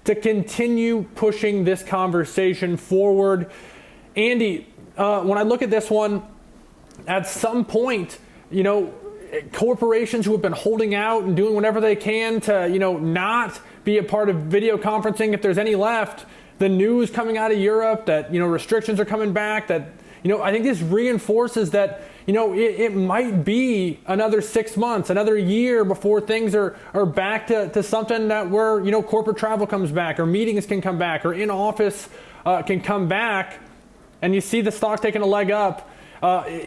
to continue pushing this conversation forward. Andy, when I look at this one, at some point, corporations who have been holding out and doing whatever they can to, not be a part of video conferencing, if there's any left, the news coming out of Europe that, restrictions are coming back, that, I think this reinforces that, it might be another 6 months, another year before things are back to something that where, corporate travel comes back, or meetings can come back, or in office can come back, and you see the stock taking a leg up.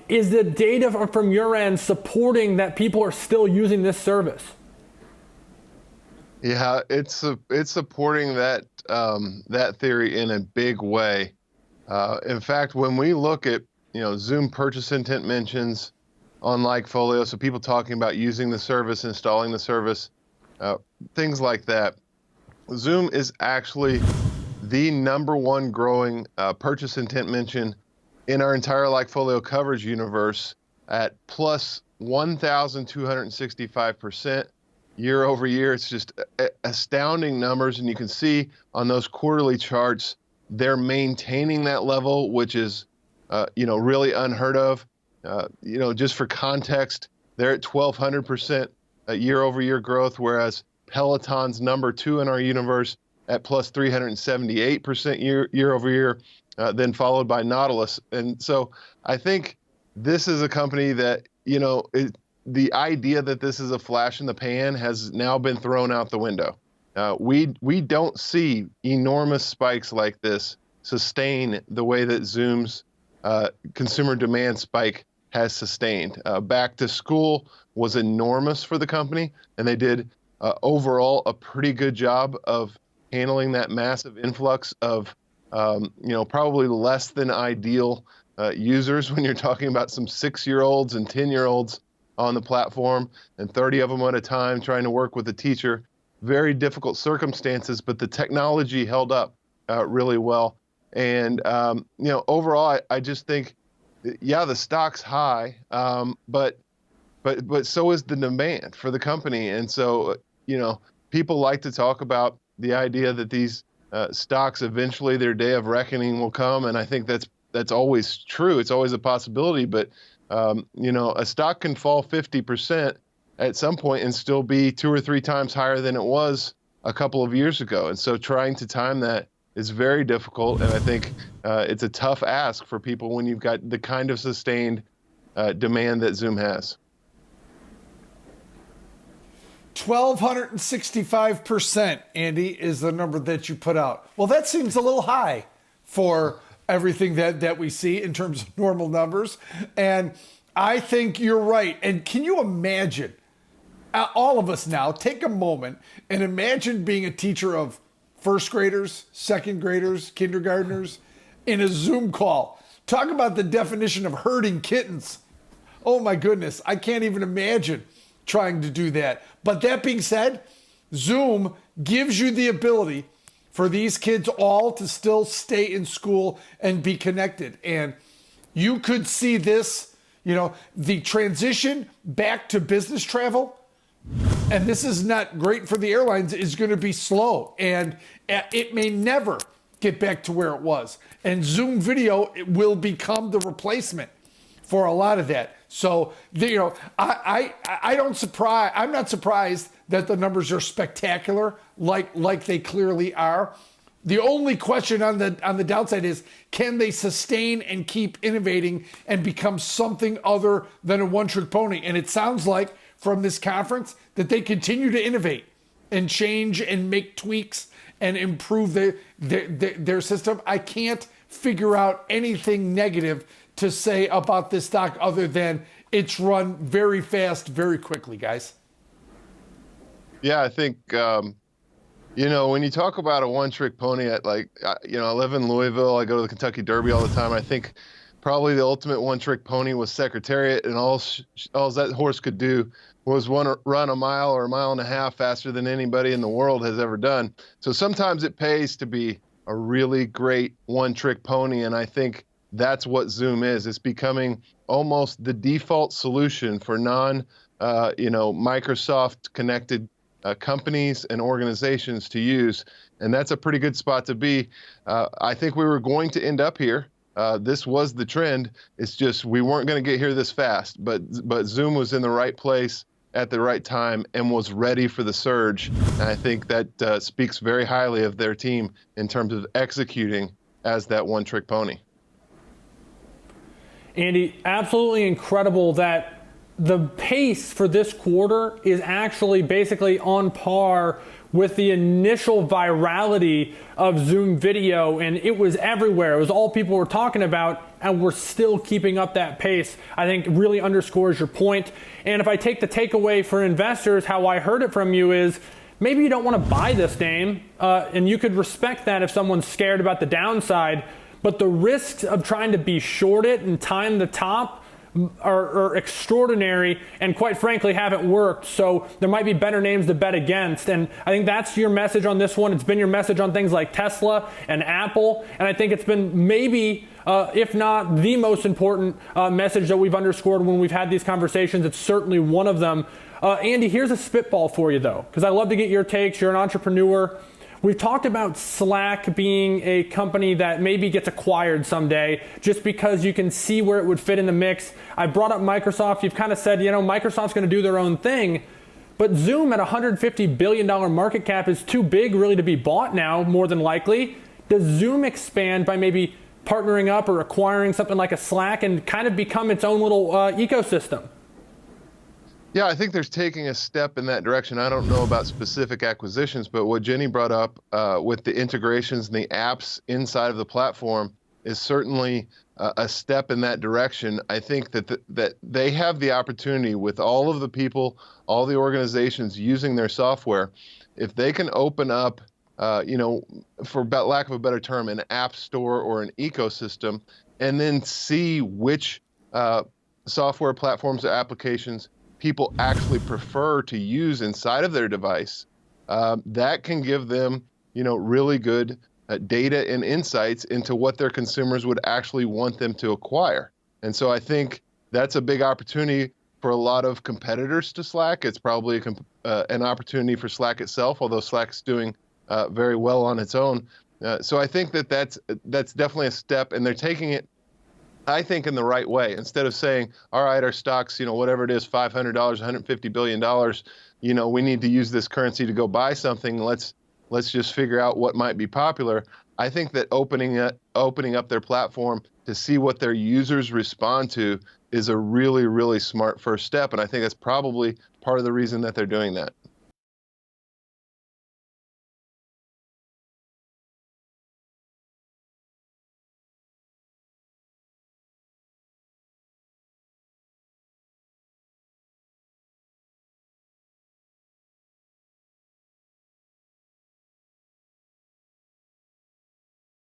Is the data from your end supporting that people are still using this service? Yeah, it's supporting that that theory in a big way. In fact, when we look at Zoom purchase intent mentions on LikeFolio, so people talking about using the service, installing the service, things like that, Zoom is actually the #1 growing purchase intent mention in our entire LikeFolio coverage universe at plus 1,265% year over year. It's just astounding numbers, and you can see on those quarterly charts, they're maintaining that level, which is really unheard of. Just for context, they're at 1,200% year over year growth, whereas Peloton's #2 in our universe at plus 378% year over year, then followed by Nautilus. And so I think this is a company that, the idea that this is a flash in the pan has now been thrown out the window. We don't see enormous spikes like this sustain the way that Zoom's consumer demand spike has sustained. Back to school was enormous for the company, and they did overall a pretty good job of handling that massive influx of probably less than ideal users when you're talking about some 6-year-olds and 10-year-olds on the platform, and 30 of them at a time trying to work with a teacher. Very difficult circumstances, but the technology held up really well. And overall, I just think, the stock's high, but so is the demand for the company. And so people like to talk about the idea that these stocks eventually their day of reckoning will come, and I think that's always true. It's always a possibility, but a stock can fall 50% at some point and still be 2 or 3 times higher than it was a couple of years ago. And so trying to time that is very difficult, and I think it's a tough ask for people when you've got the kind of sustained demand that Zoom has. 1,265%, Andy, is the number that you put out. Well, that seems a little high for everything that we see in terms of normal numbers. And I think you're right. And can you imagine, all of us now, take a moment and imagine being a teacher of first graders, second graders, kindergartners in a Zoom call. Talk about the definition of herding kittens. Oh my goodness, I can't even imagine trying to do that. But that being said, Zoom gives you the ability for these kids all to still stay in school and be connected. And you could see this, the transition back to business travel, and this is not great for the airlines, is going to be slow. And it may never get back to where it was. And Zoom video will become the replacement for a lot of that. So, I'm not surprised that the numbers are spectacular, like they clearly are. The only question on the downside is, can they sustain and keep innovating and become something other than a one-trick pony? And it sounds like from this conference that they continue to innovate and change and make tweaks and improve their system. I can't figure out anything negative to say about this stock other than it's run very fast, very quickly, guys. Yeah, I think, when you talk about a one-trick pony, I live in Louisville. I go to the Kentucky Derby all the time. I think probably the ultimate one-trick pony was Secretariat, and all that horse could do was run a mile or a mile and a half faster than anybody in the world has ever done. So sometimes it pays to be a really great one-trick pony, and I think that's what Zoom is. It's becoming almost the default solution for Microsoft connected companies and organizations to use, and that's a pretty good spot to be. I think we were going to end up here. This was the trend. It's just we weren't going to get here this fast, but Zoom was in the right place at the right time and was ready for the surge. And I think that speaks very highly of their team in terms of executing as that one-trick pony. Andy, absolutely incredible that the pace for this quarter is actually basically on par with the initial virality of Zoom video, and it was everywhere. It was all people were talking about, and we're still keeping up that pace. I think really underscores your point. And if I take the takeaway for investors, how I heard it from you is maybe you don't want to buy this name, and you could respect that if someone's scared about the downside, but the risks of trying to be short it and time the top are extraordinary and quite frankly haven't worked. So there might be better names to bet against. And I think that's your message on this one. It's been your message on things like Tesla and Apple. And I think it's been maybe, if not the most important message that we've underscored when we've had these conversations. It's certainly one of them. Andy, here's a spitball for you though, because I love to get your takes. You're an entrepreneur. We've talked about Slack being a company that maybe gets acquired someday just because you can see where it would fit in the mix. I brought up Microsoft. You've kind of said, you know, Microsoft's going to do their own thing. But Zoom at $150 billion market cap is too big really to be bought now, more than likely. Does Zoom expand by maybe partnering up or acquiring something like a Slack and kind of become its own little ecosystem? Yeah, I think there's taking a step in that direction. I don't know about specific acquisitions, but what Jenny brought up with the integrations and the apps inside of the platform is certainly a step in that direction. I think that that they have the opportunity with all of the people, all the organizations using their software, if they can open up, you know, for lack of a better term, an app store or an ecosystem, and then see which software platforms or applications people actually prefer to use inside of their device, that can give them, you know, really good data and insights into what their consumers would actually want them to acquire. And so I think that's a big opportunity for a lot of competitors to Slack. It's probably an opportunity for Slack itself, although Slack's doing very well on its own. So I think that that's definitely a step, and they're taking it, I think, in the right way. Instead of saying, all right, our stocks, you know, whatever it is, $500, $150 billion, you know, we need to use this currency to go buy something. Let's just figure out what might be popular. I think that opening up their platform to see what their users respond to is a really, really smart first step. And I think that's probably part of the reason that they're doing that.